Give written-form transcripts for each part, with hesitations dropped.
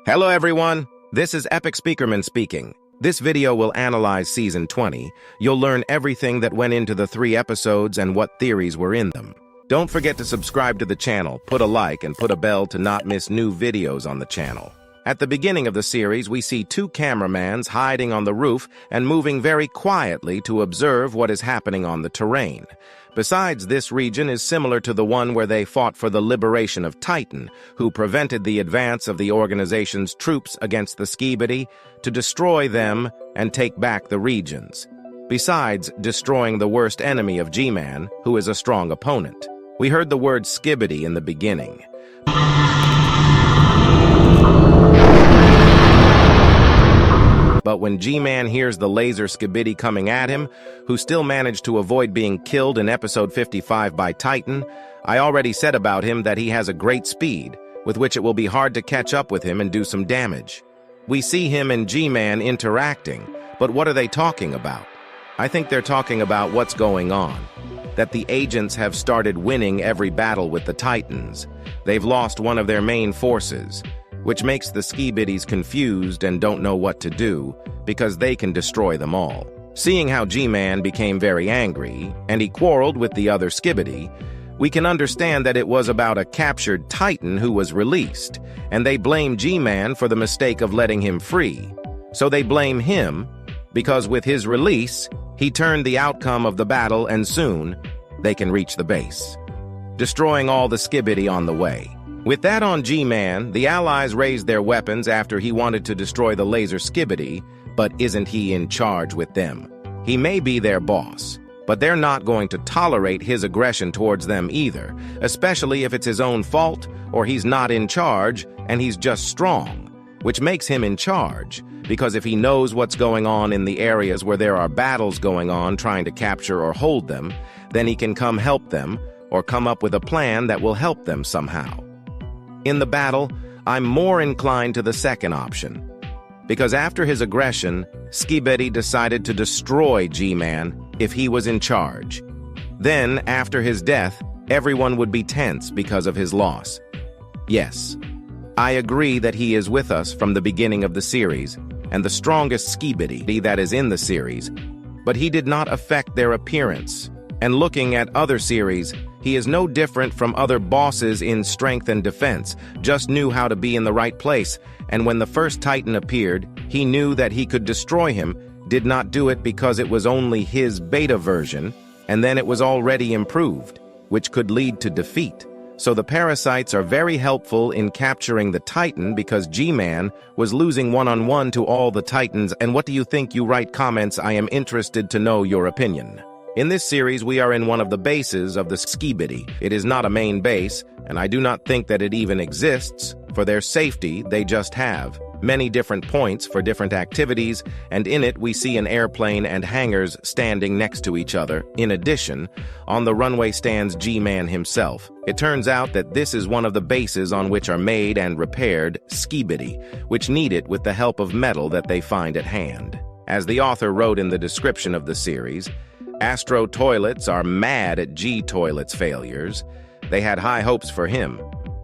Hello everyone, this is Epic Speakerman speaking. This video will analyze Season 20. You'll learn everything that went into the 3 episodes and what theories were in them. Don't forget to subscribe to the channel, put a like, and put a bell to not miss new videos on the channel. At the beginning of the series, we see 2 cameramans hiding on the roof and moving very quietly to observe what is happening on the terrain. Besides, this region is similar to the one where they fought for the liberation of Titan, who prevented the advance of the organization's troops against the Skibidi to destroy them and take back the regions. Besides destroying the worst enemy of G-Man, who is a strong opponent. We heard the word Skibidi in the beginning. But when G-Man hears the laser Skibidi coming at him, who still managed to avoid being killed in episode 55 by Titan, I already said about him that he has a great speed, with which it will be hard to catch up with him and do some damage. We see him and G-Man interacting, but what are they talking about? I think they're talking about what's going on. That the agents have started winning every battle with the Titans. They've lost one of their main forces, which makes the Skibidis confused and don't know what to do, because they can destroy them all. Seeing how G-Man became very angry, and he quarreled with the other Skibidi, we can understand that it was about a captured Titan who was released, and they blame G-Man for the mistake of letting him free. So they blame him, because with his release, he turned the outcome of the battle and soon, they can reach the base, destroying all the Skibidi on the way. With that on G-Man, the Allies raised their weapons after he wanted to destroy the laser Skibidi, but isn't he in charge with them? He may be their boss, but they're not going to tolerate his aggression towards them either, especially if it's his own fault or he's not in charge and he's just strong, which makes him in charge, because if he knows what's going on in the areas where there are battles going on trying to capture or hold them, then he can come help them or come up with a plan that will help them somehow. In the battle, I'm more inclined to the second option, because after his aggression, Skibidi decided to destroy G-Man if he was in charge. Then, after his death, everyone would be tense because of his loss. Yes, I agree that he is with us from the beginning of the series, and the strongest Skibidi that is in the series, but he did not affect their appearance. And looking at other series, he is no different from other bosses in strength and defense, just knew how to be in the right place, and when the first Titan appeared, he knew that he could destroy him, did not do it because it was only his beta version, and then it was already improved, which could lead to defeat. So the parasites are very helpful in capturing the Titan because G-Man was losing one-on-one to all the Titans. And what do you think? You write comments. I am interested to know your opinion. In this series, we are in one of the bases of the Skibidi. It is not a main base, and I do not think that it even exists. For their safety, they just have many different points for different activities, and in it we see an airplane and hangars standing next to each other. In addition, on the runway stands G-Man himself. It turns out that this is one of the bases on which are made and repaired Skibidi, which need it with the help of metal that they find at hand. As the author wrote in the description of the series, Astro Toilets are mad at G-Toilet's failures. They had high hopes for him.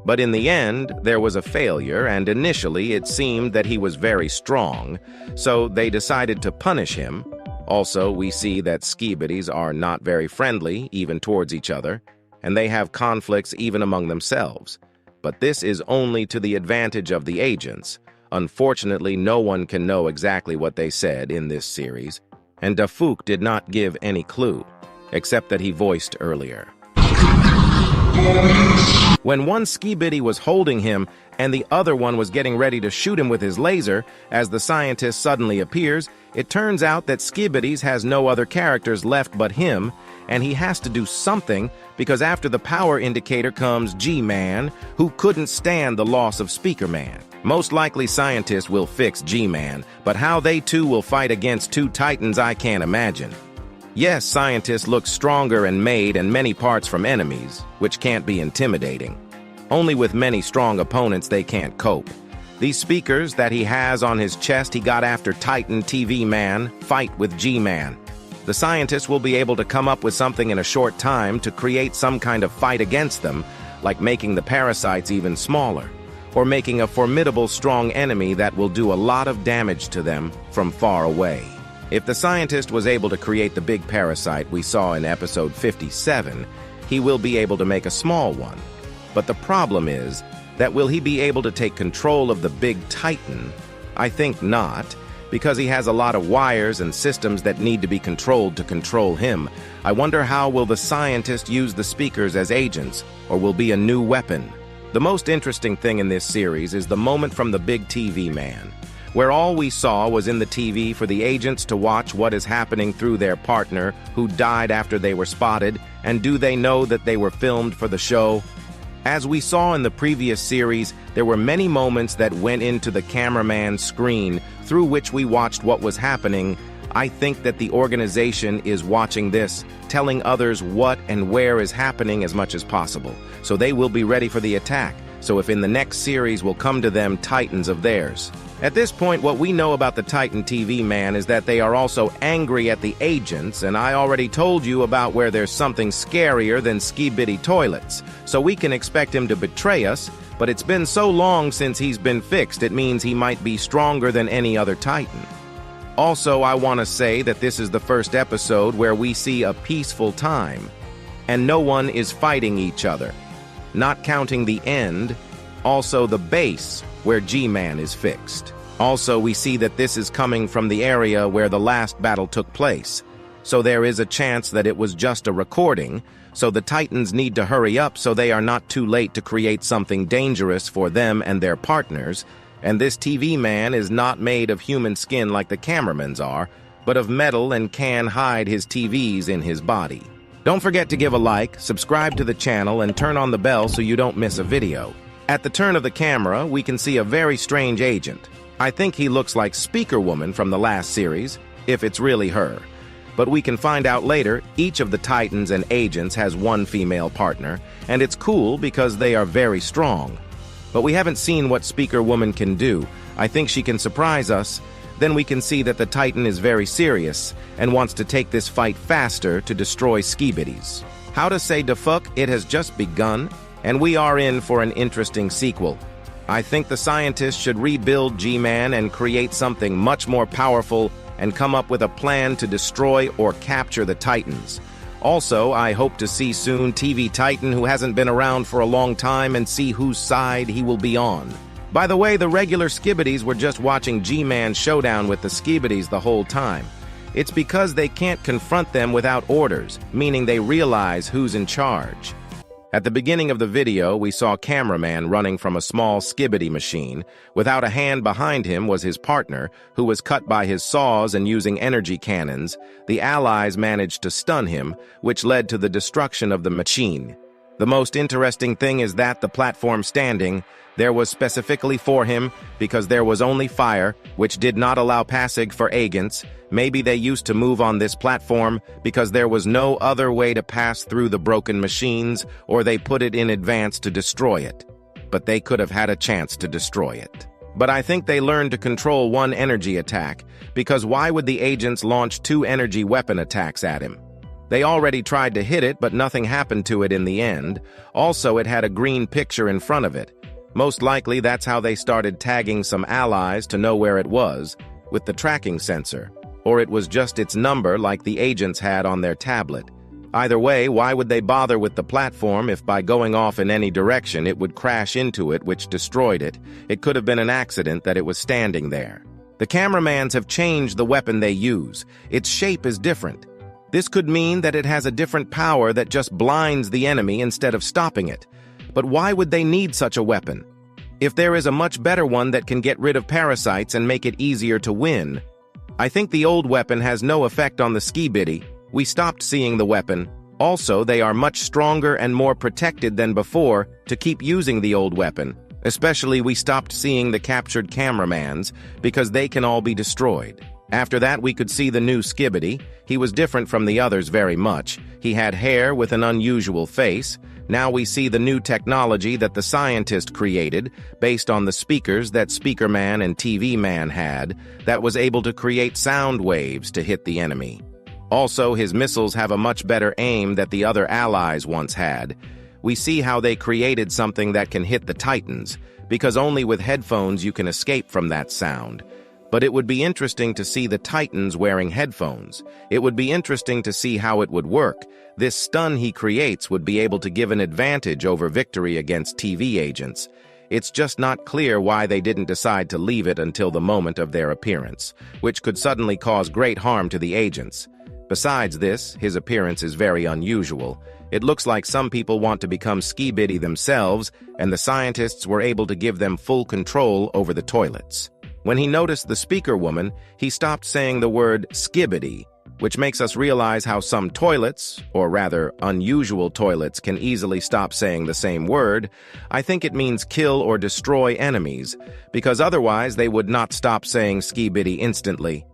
But in the end, there was a failure, and initially it seemed that he was very strong, so they decided to punish him. Also, we see that Skibidis are not very friendly, even towards each other, and they have conflicts even among themselves. But this is only to the advantage of the agents. Unfortunately, no one can know exactly what they said in this series, and Dafouk did not give any clue, except that he voiced earlier. When one Skibidi was holding him and the other one was getting ready to shoot him with his laser, as the scientist suddenly appears, it turns out that Skibidis has no other characters left but him, and he has to do something because after the power indicator comes G-Man, who couldn't stand the loss of Speakerman. Most likely scientists will fix G-Man, but how they two will fight against 2 Titans I can't imagine. Yes, scientists look stronger and made in many parts from enemies, which can't be intimidating. Only with many strong opponents they can't cope. These speakers that he has on his chest he got after Titan TV Man fight with G-Man. The scientists will be able to come up with something in a short time to create some kind of fight against them, like making the parasites even smaller. or making a formidable strong enemy that will do a lot of damage to them from far away. If the scientist was able to create the big parasite we saw in episode 57, he will be able to make a small one. But the problem is that will he be able to take control of the big Titan? I think not, because he has a lot of wires and systems that need to be controlled to control him. I wonder how will the scientist use the speakers as agents, or will be a new weapon? The most interesting thing in this series is the moment from the big TV man, where all we saw was in the TV for the agents to watch what is happening through their partner who died after they were spotted, and do they know that they were filmed for the show? As we saw in the previous series, there were many moments that went into the cameraman's screen through which we watched what was happening. I think that the organization is watching this, telling others what and where is happening as much as possible, so they will be ready for the attack. So if in the next series will come to them Titans of theirs. At this point, what we know about the Titan TV man is that they are also angry at the agents, and I already told you about where there's something scarier than Skibidi Toilets, so we can expect him to betray us, but it's been so long since he's been fixed, it means he might be stronger than any other Titan. Also, I want to say that this is the first episode where we see a peaceful time, and no one is fighting each other, not counting the end, also the base where G-Man is fixed. Also, we see that this is coming from the area where the last battle took place, so there is a chance that it was just a recording, so the Titans need to hurry up so they are not too late to create something dangerous for them and their partners, and this TV man is not made of human skin like the cameramans are, but of metal and can hide his TVs in his body. Don't forget to give a like, subscribe to the channel, and turn on the bell so you don't miss a video. At the turn of the camera, we can see a very strange agent. I think he looks like Speaker Woman from the last series, if it's really her. But we can find out later, each of the Titans and agents has one female partner, and it's cool because they are very strong. But we haven't seen what Speaker Woman can do. I think she can surprise us. Then we can see that the Titan is very serious and wants to take this fight faster to destroy Skibidis. How to say the fuck, it has just begun, and we are in for an interesting sequel. I think the scientists should rebuild G-Man and create something much more powerful and come up with a plan to destroy or capture the Titans. Also, I hope to see soon TV Titan who hasn't been around for a long time and see whose side he will be on. By the way, the regular Skibidis were just watching G-Man's showdown with the Skibidis the whole time. It's because they can't confront them without orders, meaning they realize who's in charge. At the beginning of the video, we saw cameraman running from a small Skibidi machine. Without a hand behind him was his partner, who was cut by his saws and using energy cannons. The allies managed to stun him, which led to the destruction of the machine. The most interesting thing is that the platform standing there was specifically for him because there was only fire, which did not allow passage for agents. Maybe they used to move on this platform because there was no other way to pass through the broken machines, or they put it in advance to destroy it. But they could have had a chance to destroy it. But I think they learned to control one energy attack, because why would the agents launch 2 energy weapon attacks at him? They already tried to hit it, but nothing happened to it in the end. Also, it had a green picture in front of it. Most likely that's how they started tagging some allies to know where it was, with the tracking sensor. Or it was just its number like the agents had on their tablet. Either way, why would they bother with the platform if by going off in any direction it would crash into it, which destroyed it? It could have been an accident that it was standing there. The cameramans have changed the weapon they use. Its shape is different. This could mean that it has a different power that just blinds the enemy instead of stopping it. But why would they need such a weapon? If there is a much better one that can get rid of parasites and make it easier to win. I think the old weapon has no effect on the Skibidi. We stopped seeing the weapon. Also, they are much stronger and more protected than before to keep using the old weapon. Especially we stopped seeing the captured cameramans because they can all be destroyed. After that, we could see the new Skibidi. He was different from the others very much. He had hair with an unusual face. Now we see the new technology that the scientist created, based on the speakers that Speaker Man and TV Man had, that was able to create sound waves to hit the enemy. Also, his missiles have a much better aim that the other allies once had. We see how they created something that can hit the Titans, because only with headphones you can escape from that sound. But it would be interesting to see the Titans wearing headphones. It would be interesting to see how it would work. This stun he creates would be able to give an advantage over victory against TV agents. It's just not clear why they didn't decide to leave it until the moment of their appearance, which could suddenly cause great harm to the agents. Besides this, his appearance is very unusual. It looks like some people want to become Skibidi themselves, and the scientists were able to give them full control over the toilets. When he noticed the speaker woman, he stopped saying the word Skibidi, which makes us realize how some toilets, or rather unusual toilets, can easily stop saying the same word. I think it means kill or destroy enemies, because otherwise they would not stop saying Skibidi instantly.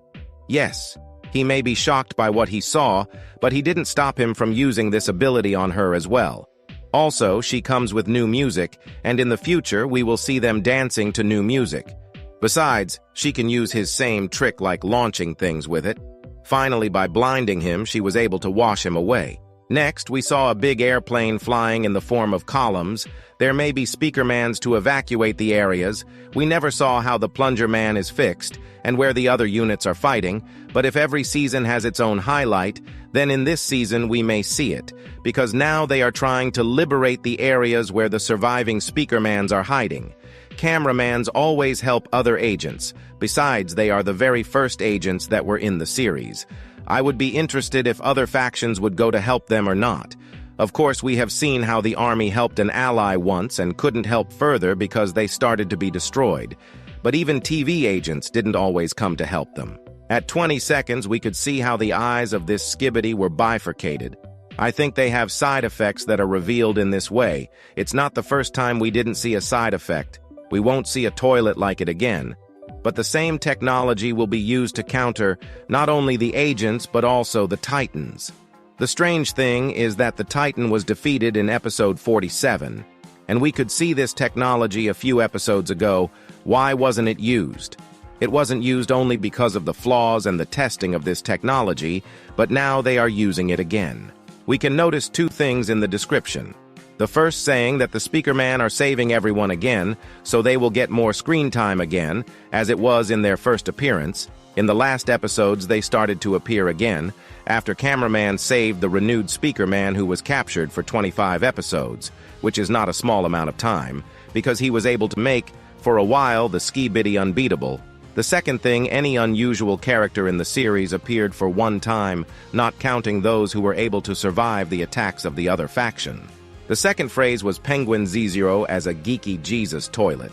Yes, he may be shocked by what he saw, but he didn't stop him from using this ability on her as well. Also, she comes with new music, and in the future we will see them dancing to new music. Besides, she can use his same trick like launching things with it. Finally, by blinding him, she was able to wash him away. Next, we saw a big airplane flying in the form of columns. There may be speakermans to evacuate the areas. We never saw how the plunger man is fixed and where the other units are fighting, but if every season has its own highlight, then in this season we may see it, because now they are trying to liberate the areas where the surviving speakermans are hiding. Cameramans always help other agents. Besides, they are the very first agents that were in the series. I would be interested if other factions would go to help them or not. Of course, we have seen how the army helped an ally once and couldn't help further because they started to be destroyed. But even TV agents didn't always come to help them. At 20 seconds, we could see how the eyes of this Skibidi were bifurcated. I think they have side effects that are revealed in this way. It's not the first time we didn't see a side effect. We won't see a toilet like it again. But the same technology will be used to counter not only the agents but also the Titans. The strange thing is that the Titan was defeated in episode 47, and we could see this technology a few episodes ago. Why wasn't it used? It wasn't used only because of the flaws and the testing of this technology, but now they are using it again. We can notice two things in the description. The first saying that the speakerman are saving everyone again, so they will get more screen time again, as it was in their first appearance. In the last episodes, they started to appear again, after cameraman saved the renewed speakerman who was captured for 25 episodes, which is not a small amount of time, because he was able to make, for a while, the Skibidi unbeatable. The second thing, any unusual character in the series appeared for one time, not counting those who were able to survive the attacks of the other faction. The second phrase was Penguin Z0 as a geeky Jesus toilet.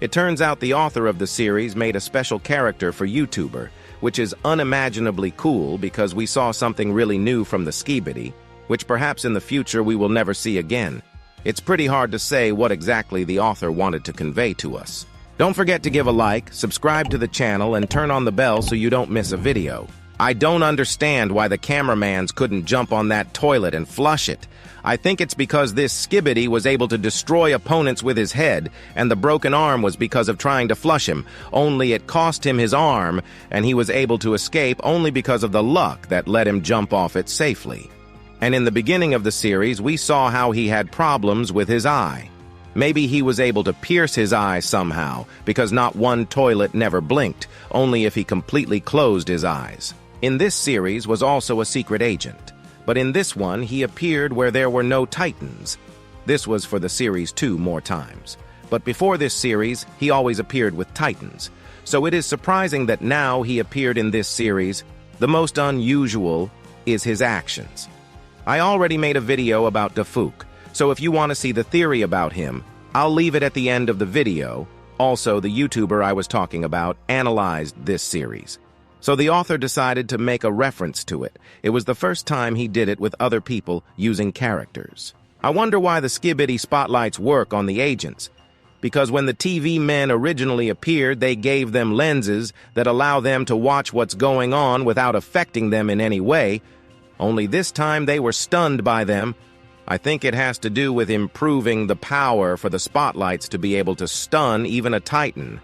It turns out the author of the series made a special character for YouTuber, which is unimaginably cool because we saw something really new from the Skibidi, which perhaps in the future we will never see again. It's pretty hard to say what exactly the author wanted to convey to us. Don't forget to give a like, subscribe to the channel, and turn on the bell so you don't miss a video. I don't understand why the cameramans couldn't jump on that toilet and flush it. I think it's because this Skibidi was able to destroy opponents with his head, and the broken arm was because of trying to flush him, only it cost him his arm, and he was able to escape only because of the luck that let him jump off it safely. And in the beginning of the series, we saw how he had problems with his eye. Maybe he was able to pierce his eye somehow, because not one toilet never blinked, only if he completely closed his eyes. In this series was also a secret agent, but in this one he appeared where there were no Titans. This was for the series 2 more times. But before this series, he always appeared with Titans. So it is surprising that now he appeared in this series. The most unusual is his actions. I already made a video about Dafuk, so if you want to see the theory about him, I'll leave it at the end of the video. Also, the YouTuber I was talking about analyzed this series. So the author decided to make a reference to it. It was the first time he did it with other people using characters. I wonder why the Skibidi spotlights work on the agents. Because when the TV men originally appeared, they gave them lenses that allow them to watch what's going on without affecting them in any way. Only this time they were stunned by them. I think it has to do with improving the power for the spotlights to be able to stun even a Titan.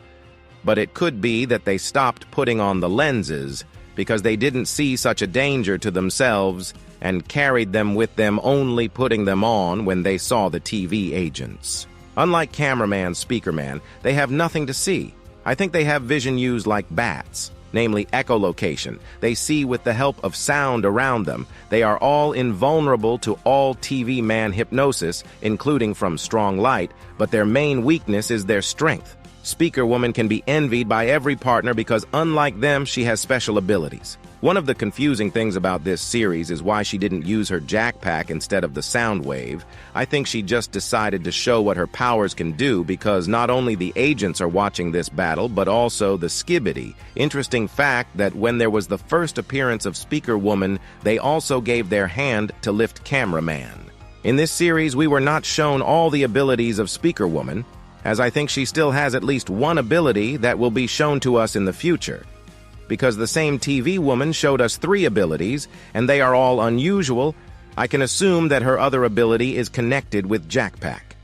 But it could be that they stopped putting on the lenses because they didn't see such a danger to themselves and carried them with them, only putting them on when they saw the TV agents. Unlike cameraman, speakerman, they have nothing to see. I think they have vision used like bats, namely echolocation. They see with the help of sound around them. They are all invulnerable to all TV man hypnosis, including from strong light, but their main weakness is their strength. Speaker woman can be envied by every partner because unlike them, she has special abilities. One of the confusing things about this series is why she didn't use her jackpack instead of the sound wave. I think she just decided to show what her powers can do because not only the agents are watching this battle, but also the Skibidi. Interesting fact that when there was the first appearance of Speaker Woman, they also gave their hand to lift Cameraman. In this series, we were not shown all the abilities of Speaker Woman, as I think she still has at least one ability that will be shown to us in the future. Because the same TV woman showed us 3 abilities, and they are all unusual, I can assume that her other ability is connected with Jackpack.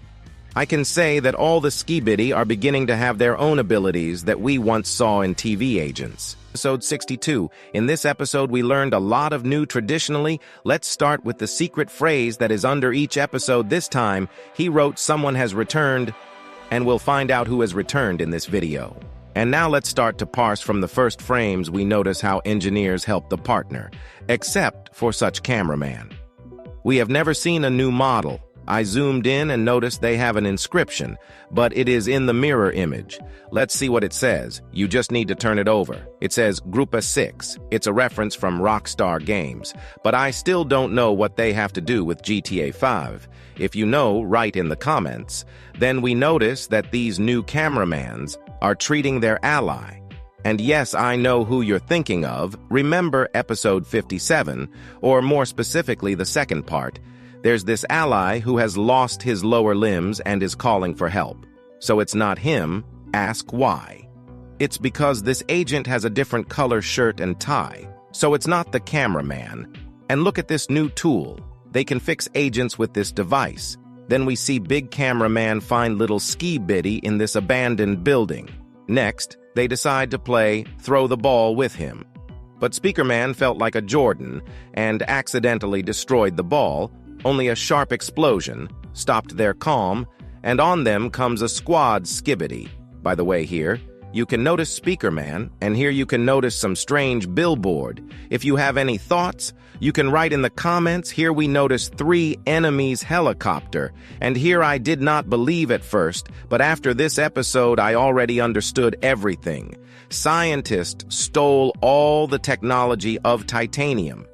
I can say that all the Skibidi are beginning to have their own abilities that we once saw in TV agents. Episode 62. In this episode, we learned a lot of new traditionally. Let's start with the secret phrase that is under each episode this time. He wrote, "Someone has returned," and we'll find out who has returned in this video. And now let's start to parse from the first frames. We notice how engineers help the partner, except for such cameraman. We have never seen a new model. I zoomed in and noticed they have an inscription, but it is in the mirror image. Let's see what it says. You just need to turn it over. It says Grupa 6. It's a reference from Rockstar Games, but I still don't know what they have to do with GTA 5. If you know, write in the comments. Then we notice that these new cameramans are treating their ally. And yes, I know who you're thinking of. Remember episode 57, or more specifically the second part. There's this ally who has lost his lower limbs and is calling for help. So it's not him. Ask why. It's because this agent has a different color shirt and tie. So it's not the cameraman. And look at this new tool. They can fix agents with this device. Then we see big cameraman find little Skibidi in this abandoned building. Next, they decide to play throw the ball with him. But Speakerman felt like a Jordan and accidentally destroyed the ball. Only a sharp explosion stopped their calm, and on them comes a squad Skibidi. By the way, here, you can notice Speakerman, and here you can notice some strange billboard. If you have any thoughts, you can write in the comments. Here we notice 3 enemies helicopter, and here I did not believe at first, but after this episode I already understood everything. Scientists stole all the technology of titanium.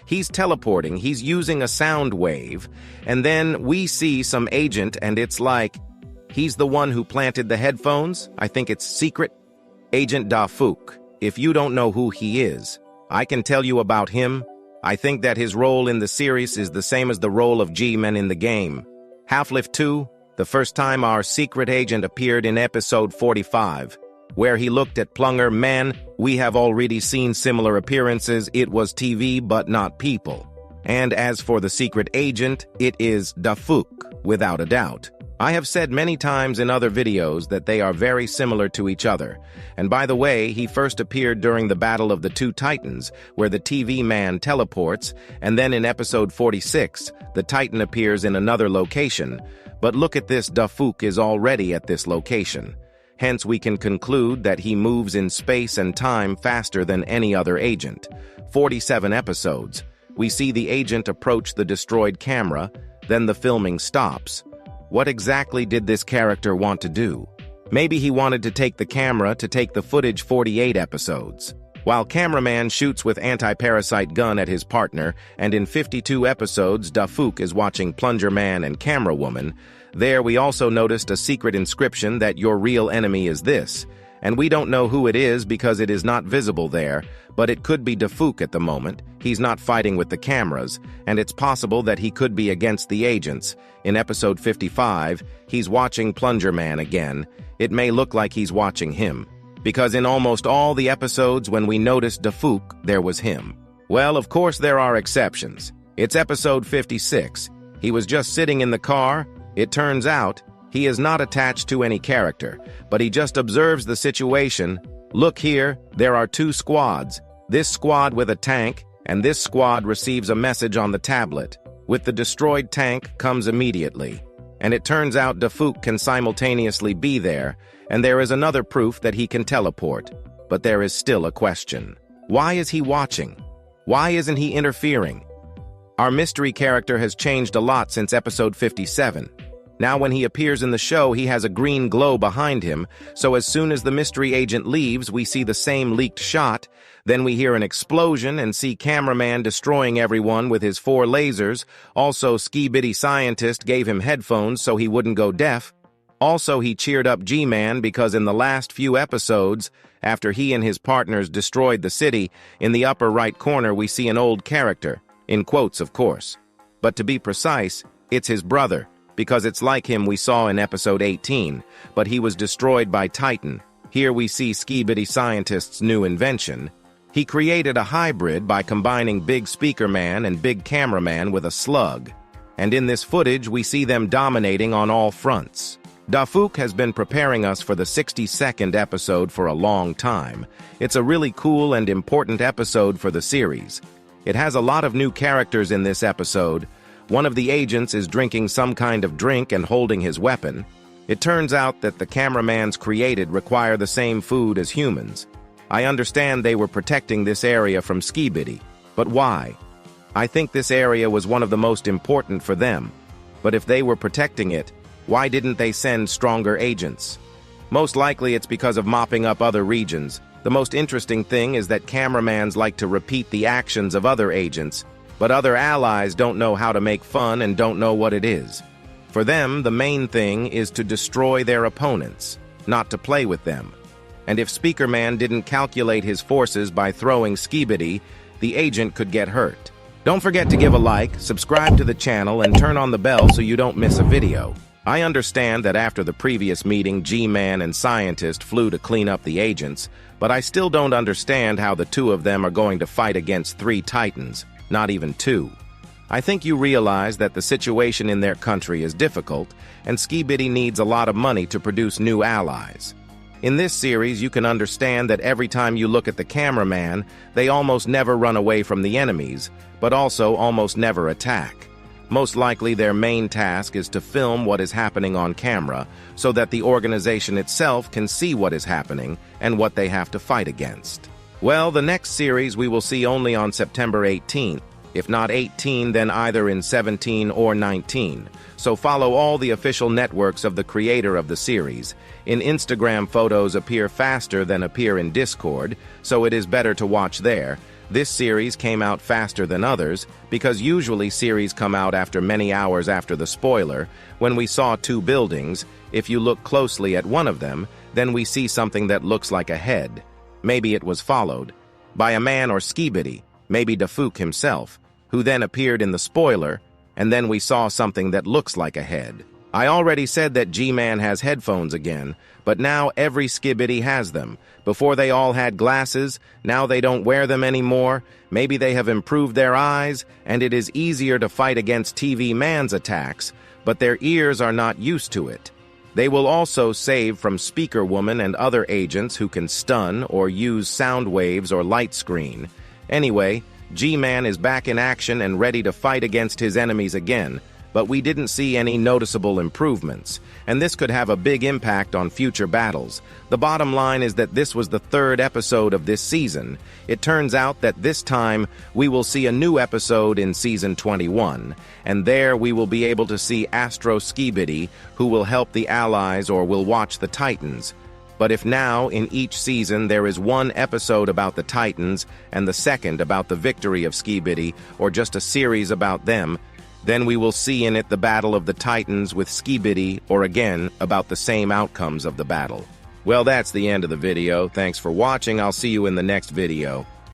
He's teleporting, he's using a sound wave, and then we see some agent and it's like, he's the one who planted the headphones. I think it's secret. Agent Dafuk. If you don't know who he is, I can tell you about him. I think that his role in the series is the same as the role of G-Man in the game. Half-Life 2, the first time our secret agent appeared in episode 45, where he looked at Plunger. Man, we have already seen similar appearances. It was TV, but not people. And as for the secret agent, it is Dafuk, without a doubt. I have said many times in other videos that they are very similar to each other. And by the way, he first appeared during the Battle of the Two Titans, where the TV man teleports, and then in episode 46, the Titan appears in another location. But look at this, Dafuk is already at this location. Hence, we can conclude that he moves in space and time faster than any other agent. 47 episodes. We see the agent approach the destroyed camera, then the filming stops. What exactly did this character want to do? Maybe he wanted to take the camera to take the footage. 48 episodes. While cameraman shoots with anti-parasite gun at his partner, and in 52 episodes, Dafuk is watching Plunger Man and Camera Woman. There we also noticed a secret inscription that your real enemy is this. And we don't know who it is because it is not visible there, but it could be Dafuk at the moment. He's not fighting with the cameras, and it's possible that he could be against the agents. In episode 55, he's watching Plunger Man again. It may look like he's watching him, because in almost all the episodes when we noticed Dafuk, there was him. Well, of course there are exceptions. It's episode 56. He was just sitting in the car. It turns out, he is not attached to any character, but he just observes the situation. Look here, there are 2 squads. This squad with a tank, and this squad receives a message on the tablet. With the destroyed tank comes immediately. And it turns out Dafuk can simultaneously be there, and there is another proof that he can teleport. But there is still a question. Why is he watching? Why isn't he interfering? Our mystery character has changed a lot since episode 57. Now when he appears in the show, he has a green glow behind him, so as soon as the mystery agent leaves, we see the same leaked shot. Then we hear an explosion and see cameraman destroying everyone with his 4 lasers. Also, Skibidi Scientist gave him headphones so he wouldn't go deaf. Also, he cheered up G-Man because in the last few episodes, after he and his partners destroyed the city, in the upper right corner we see an old character, in quotes of course. But to be precise, it's his brother, because it's like him we saw in episode 18, but he was destroyed by Titan. Here we see Skibidi Scientist's new invention. He created a hybrid by combining Big Speaker Man and Big Cameraman with a slug. And in this footage, we see them dominating on all fronts. Dafuk has been preparing us for the 62nd episode for a long time. It's a really cool and important episode for the series. It has a lot of new characters in this episode. One of the agents is drinking some kind of drink and holding his weapon. It turns out that the cameramans created require the same food as humans. I understand they were protecting this area from Skibidi, but why? I think this area was one of the most important for them. But if they were protecting it, why didn't they send stronger agents? Most likely it's because of mopping up other regions. The most interesting thing is that cameramans like to repeat the actions of other agents, but other allies don't know how to make fun and don't know what it is. For them, the main thing is to destroy their opponents, not to play with them. And if Speaker Man didn't calculate his forces by throwing Skibidi, the agent could get hurt. Don't forget to give a like, subscribe to the channel, and turn on the bell so you don't miss a video. I understand that after the previous meeting, G-Man and Scientist flew to clean up the agents, but I still don't understand how the 2 of them are going to fight against 3 Titans. Not even 2. I think you realize that the situation in their country is difficult, and Skibidi needs a lot of money to produce new allies. In this series, you can understand that every time you look at the cameraman, they almost never run away from the enemies, but also almost never attack. Most likely their main task is to film what is happening on camera, so that the organization itself can see what is happening and what they have to fight against. Well, the next series we will see only on September 18th. If not 18, then either in 17 or 19. So follow all the official networks of the creator of the series. In Instagram, photos appear faster than appear in Discord, so it is better to watch there. This series came out faster than others, because usually series come out after many hours after the spoiler. When we saw 2 buildings, if you look closely at one of them, then we see something that looks like a head. Maybe it was followed by a man or Skibidi, maybe Dafuk himself, who then appeared in the spoiler, and then we saw something that looks like a head. I already said that G-Man has headphones again, but now every Skibidi has them. Before they all had glasses, now they don't wear them anymore. Maybe they have improved their eyes, and it is easier to fight against TV Man's attacks, but their ears are not used to it. They will also save from Speaker Woman and other agents who can stun or use sound waves or light screen. Anyway, G-Man is back in action and ready to fight against his enemies again, but we didn't see any noticeable improvements, and this could have a big impact on future battles. The bottom line is that this was the 3rd episode of this season. It turns out that this time we will see a new episode in Season 21, and there we will be able to see Astro Skibidi, who will help the allies or will watch the Titans. But if now, in each season, there is 1 episode about the Titans and the second about the victory of Skibidi, or just a series about them, then we will see in it the Battle of the Titans with Skibidi, or again, about the same outcomes of the battle. Well, that's the end of the video. Thanks for watching. I'll see you in the next video.